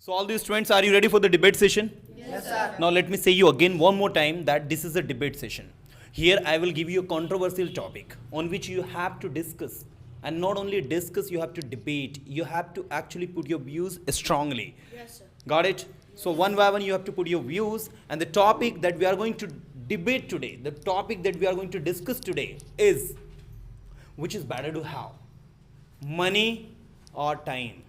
So all these students, are you ready for the debate session? Yes, sir. Now let me say you again one more time that this is a debate session. Here I will give you a controversial topic on which you have to discuss. And not only discuss, you have to debate. You have to actually put your views strongly. Yes, sir. Got it? So one by one you have to put your views, and the topic that we are going to debate today, the topic that we are going to discuss today is, which is better to have? Money or time?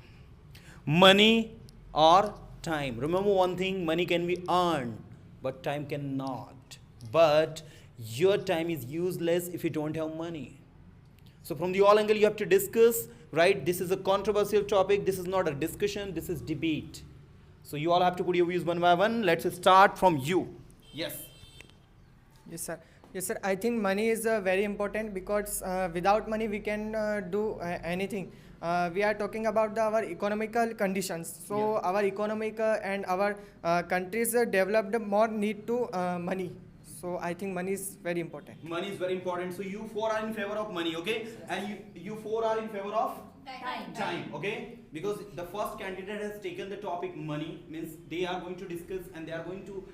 Money or time? Remember one thing, money can be earned, but time cannot. But your time is useless if you don't have money. So from the all angle you have to discuss, right? This is a controversial topic. This is not a discussion, this is debate. So you all have to put your views one by one. Let's start from you. Yes. Yes, sir. Yes, sir. I think money is very important because without money we can do anything. We are talking about our economical conditions. So Yeah. our economic and our countries developed more need to money. So I think money is very important. Money is very important. So you four are in favor of money, okay? And you four are in favor of time, okay? Because the first candidate has taken the topic money, means they are going to discuss and they are going to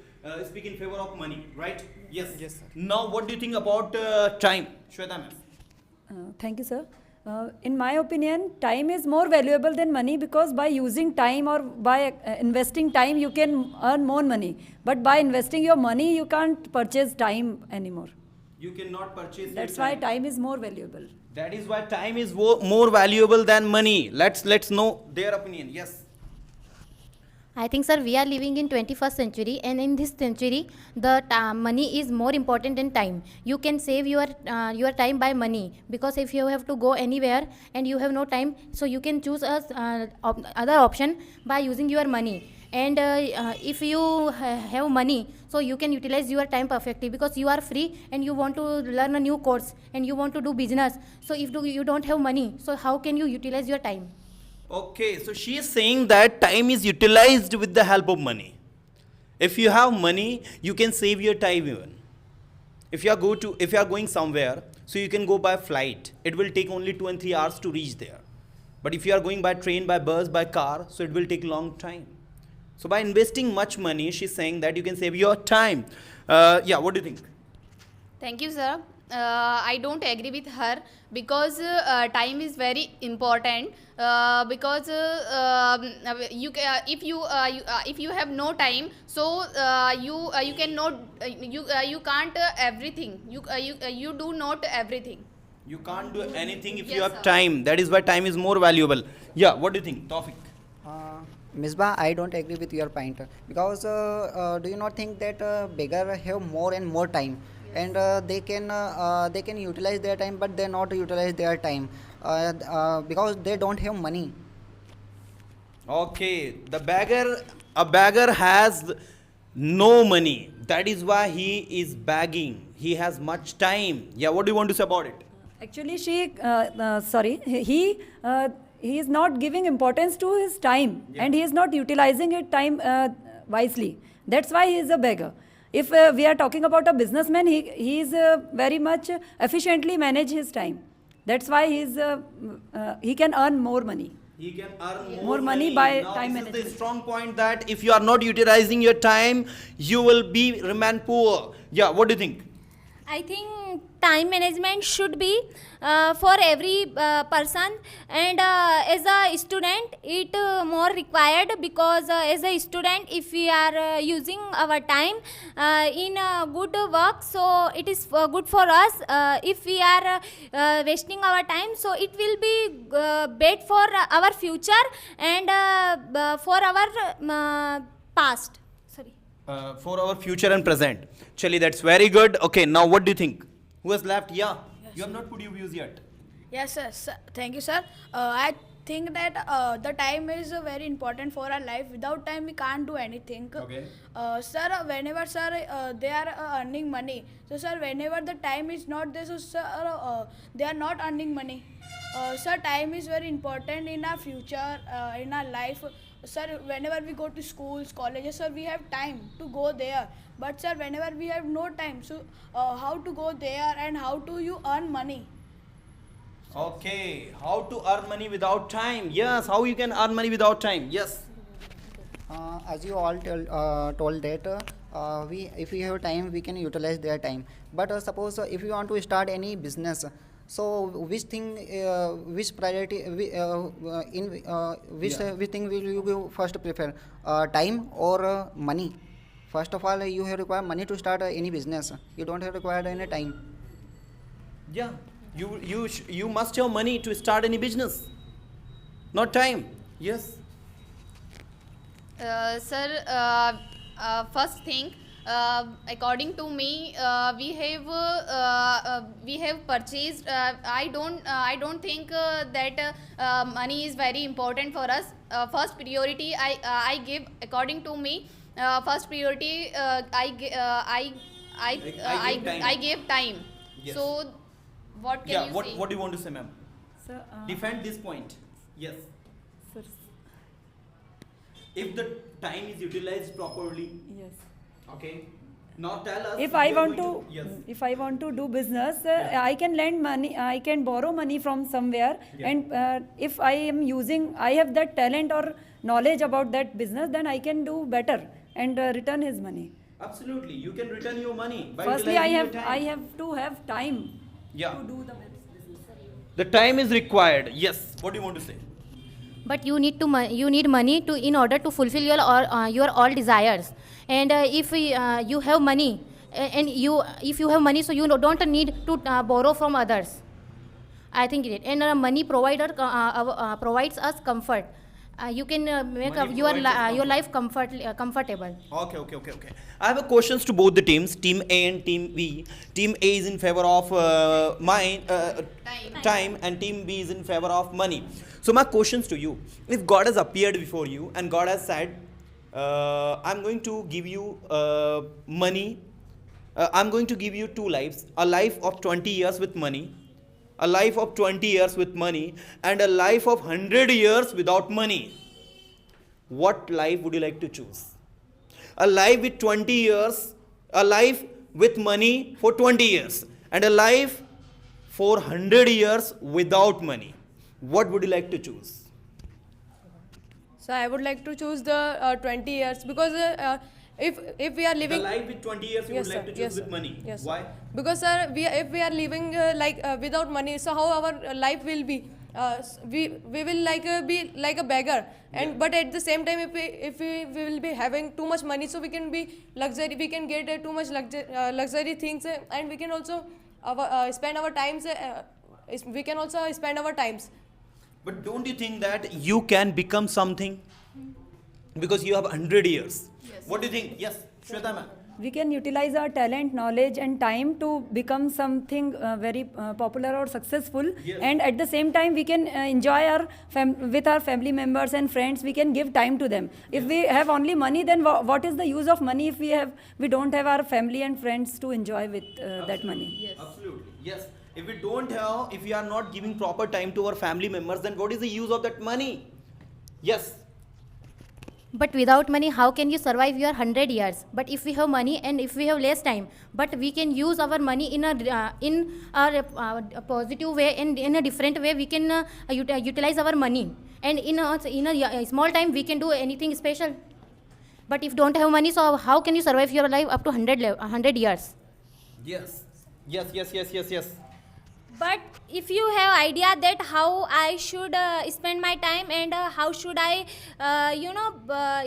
speak in favor of money, right? Yes. Yes, sir. Now what do you think about time? Shweta ma'am. Thank you, sir. In my opinion, time is more valuable than money because by using time or by investing time, you can earn more money. But by investing your money, you can't purchase time anymore. You cannot purchase your That's why time is more valuable. That is why time is more valuable than money. Let's know their opinion. Yes. I think, sir, we are living in 21st century, and in this century, the money is more important than time. You can save your time by money, because if you have to go anywhere and you have no time, so you can choose other option by using your money. And if you have money, so you can utilize your time perfectly because you are free and you want to learn a new course and you want to do business. So if you don't have money, so how can you utilize your time? Okay, so she is saying that time is utilized with the help of money. If you have money, you can save your time even. If you are going somewhere, so you can go by flight. It will take only 2 and 3 hours to reach there. But if you are going by train, by bus, by car, so it will take long time. So by investing much money, she's saying that you can save your time. Yeah, what do you think? Thank you, sir. I don't agree with her because time is very important. Because if you have no time, so you cannot you can't everything. You do not everything. You can't do anything if Yes, you have sir. time. That is why time is more valuable. Yeah, what do you think, Tawfiq? Misbah, I don't agree with your point because do you not think that beggar have more and more time and they can utilize their time but they not utilize their time because they don't have money. Okay, a beggar has no money. That is why he is begging. He has much time. Yeah, what do you want to say about it? Actually, he is not giving importance to his time and he is not utilizing his time wisely. That's why he is a beggar. If we are talking about a businessman, he is very much efficiently manage his time. That's why he can earn more money. He can earn More money by now, time this is management. the strong point that if you are not utilizing your time, you will remain poor. Yeah, what do you think? I think time management should be for every person, and as a student it more required because as a student if we are using our time in good work, so it is good for us. If we are wasting our time, so it will be bad for our future and for our past. Sorry. For our future and present. Chali, that's very good. Okay, now what do you think? Who has left? Yeah. You have not put your views yet. Yes, sir. Thank you, sir. I think that the time is very important for our life. Without time, we can't do anything. Okay. Sir, whenever, sir, they are earning money. So, sir, whenever the time is not there, so, sir, they are not earning money. Sir, time is very important in our future, in our life. Sir, whenever we go to schools, colleges, sir, we have time to go there. But, sir, whenever we have no time, so how to go there and how do you earn money? Okay, how to earn money without time? Yes, how you can earn money without time? Yes. As you all told that we if we have time we can utilize their time, but suppose if you want to start any business, so which thing which priority which thing will you first prefer, time or money? First of all you have required money to start any business, you don't have required any time. Yeah, you must have money to start any business, not time. Yes. Sir, first thing, according to me, we have purchased. I don't think that money is very important for us. First priority I give, according to me. First priority I give time. Yes. So what can you say? What do you want to say, ma'am? Sir, Defend this point. Yes. sir, If the time is utilized properly, yes. okay. Now tell us. If we I are want going to, yes. if I want to do business, I can lend money, I can borrow money from somewhere, Yeah. and if I am using, I have that talent or knowledge about that business, then I can do better and return his money. Absolutely, you can return your money. By Firstly, I utilizing have, your time. I have to have time Yeah. to do the business. The time is required. Yes. What do you want to say? But you need to you need money to in order to fulfill your all desires. And if you have money, and if you have money, so you don't need to borrow from others. I think it. And money provides us comfort. You can make Money your provides us your comfort. life comfortable. Okay. I have a questions to both the teams, Team A and Team B. Team A is in favor of time, and Team B is in favor of money. So my questions to you: if God has appeared before you and God has said, "I'm going to give you money. I'm going to give you two lives: a life of 20 years with money, a life of 20 years with money, and a life of 100 years without money." What life would you like to choose? A life with 20 years, a life with money for 20 years, and a life for 100 years without money. What would you like to choose? So I would like to choose the 20 years, because if we are living The life with 20 years you Yes, would like sir. to choose Yes, with sir. money. Yes, sir. Why? Because sir, if we are living without money, so how our life will be? We will be like a beggar, and Yeah. but at the same time, if we will be having too much money, so we can be luxury. We can get too much luxury things, and we can also spend our times. We can also spend our times. But don't you think that you can become something because you have 100 years? Yes. What do you think? Yes, Shweta ma'am. We can utilize our talent, knowledge and time to become something very popular or successful. Yes. And at the same time we can enjoy our with our family members and friends. We can give time to them. If we have only money, then what is the use of money if we don't have our family and friends to enjoy with that money? Yes. Absolutely. Yes. If we don't have, if we are not giving proper time to our family members, then what is the use of that money? Yes. But without money, how can you survive your 100 years? But if we have money and if we have less time, but we can use our money in a positive way, and in a different way we can utilize our money. And in a small time we can do anything special. But if don't have money, so how can you survive your life up to 100 years? Yes. But if you have idea that how I should spend my time, and how should I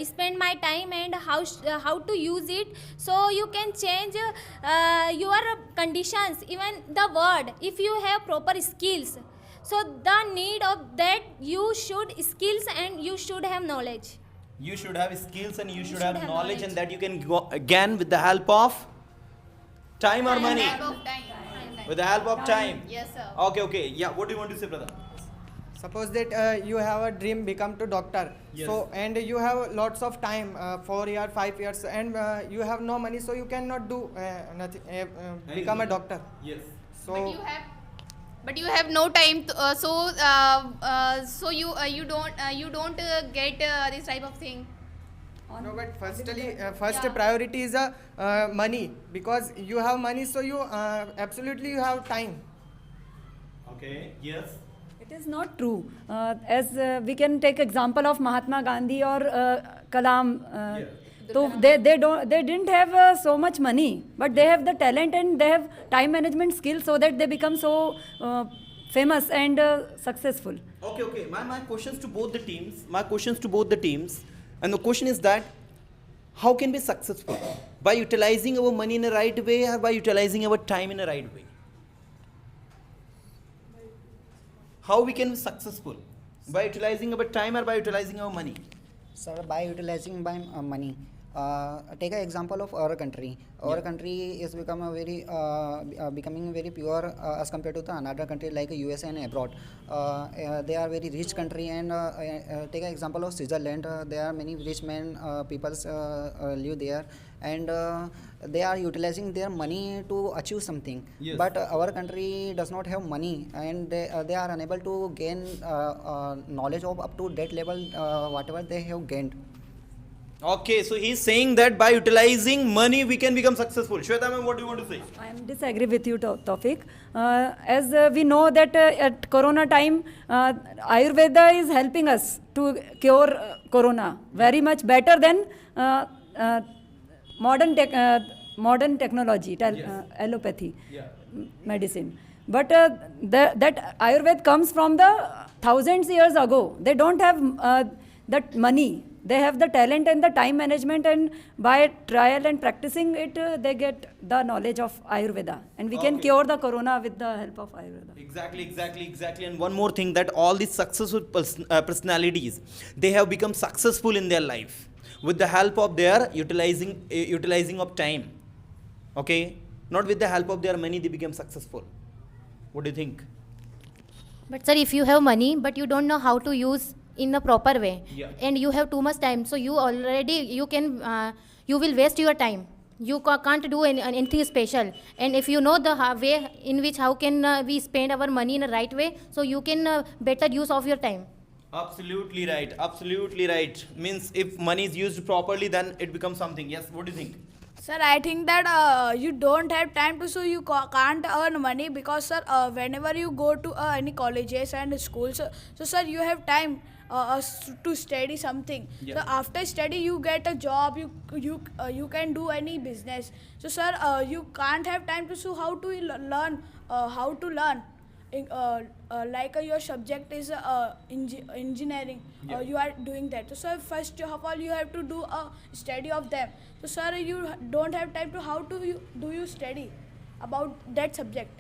spend my time, and how to use it, so you can change your conditions, even the word, if you have proper skills. So the need of that, you should skills and you should have knowledge. You should have skills and you should should have have knowledge, knowledge. and that you can go again with the help of time or money. Time of time. With the help of time. Yes, sir. Okay. Yeah. What do you want to say, brother? Suppose that you have a dream become to doctor. Yes. So and you have lots of time, 4 years, 5 years, and you have no money, so you cannot do nothing. Become a doctor. Yes. So But you have no time. So you don't get this type of thing. no, but first priority is money, because you have money, so you absolutely you have time. Okay. Yes. It is not true. As we can take example of Mahatma Gandhi or Kalam. So they didn't have so much money, but they have the talent and they have time management skills, so that they become so famous and successful. Okay. My questions to both the teams. And the question is that how can we be successful? By utilizing our money in a right way or by utilizing our time in a right way? How we can be successful? By utilizing our time or by utilizing our money? Sir, by utilizing by money. Take an example of our country. Our country is becoming very pure as compared to the another country like USA and abroad. They are very rich country, and take an example of Switzerland. There are many rich men peoples live there, and they are utilizing their money to achieve something. Yes. But our country does not have money, and they are unable to gain knowledge of up to that level whatever they have gained. Okay, so he's saying that by utilizing money we can become successful. Shweta ma'am, what do you want to say? I am disagree with you, Tawfiq. As we know that at Corona time, Ayurveda is helping us to cure Corona very much better than modern technology, allopathy, medicine. But that Ayurveda comes from the thousands years ago. They don't have that money. They have the talent and the time management, and by trial and practicing it, they get the knowledge of Ayurveda. And we can cure the corona with the help of Ayurveda. Exactly. And one more thing, that all these successful personalities, they have become successful in their life with the help of their utilizing of time. Okay? Not with the help of their money, they become successful. What do you think? But sir, if you have money but you don't know how to use in a proper way, Yeah. and you have too much time, so you will waste your time. You can't do anything special. And if you know the way in which how can we spend our money in a right way, so you can better use of your time. Absolutely right. Means if money is used properly, then it becomes something. Yes, what do you think? Sir, I think that you don't have time to, so you can't earn money, because sir, whenever you go to any colleges and schools, so sir, you have time to study something. Yeah. So after study you get a job, you can do any business. So sir, you can't have time to, so how to learn like your subject is engineering. Yeah. You are doing that. So sir, first of all you have to do a study of them. So sir, you don't have time to, how do you study about that subject?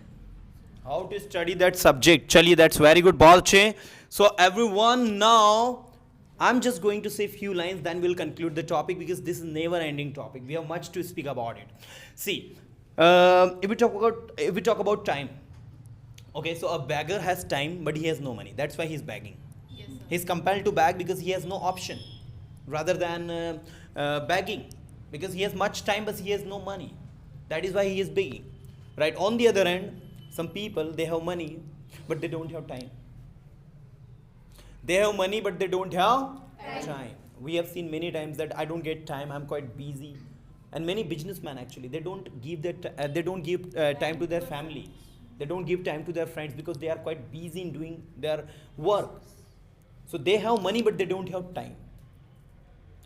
How to study that subject? Chaliye, that's very good, Balche. So everyone, now I'm just going to say few lines, then we'll conclude the topic, because this is never ending topic. We have much to speak about it. See, if we talk about time. Okay, so a beggar has time but he has no money. That's why he's begging. Yes, sir. He's compelled to beg because he has no option, rather than begging, because he has much time but he has no money. That is why he is begging. Right? On the other hand, some people, they have money but they don't have time. They have money but they don't have time. We have seen many times that I don't get time, I'm quite busy. And many businessmen actually, they don't give time to their family. They don't give time to their friends because they are quite busy in doing their work. So they have money but they don't have time.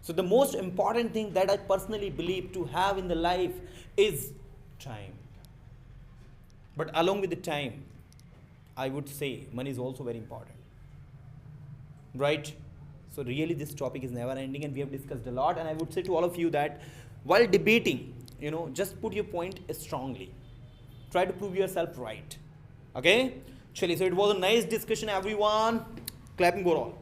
So the most important thing that I personally believe to have in the life is time. But along with the time, I would say money is also very important. Right? So really this topic is never ending and we have discussed a lot, and I would say to all of you that while debating, just put your point strongly. Try to prove yourself right. Okay? Chali, so it was a nice discussion, everyone. Clapping for all.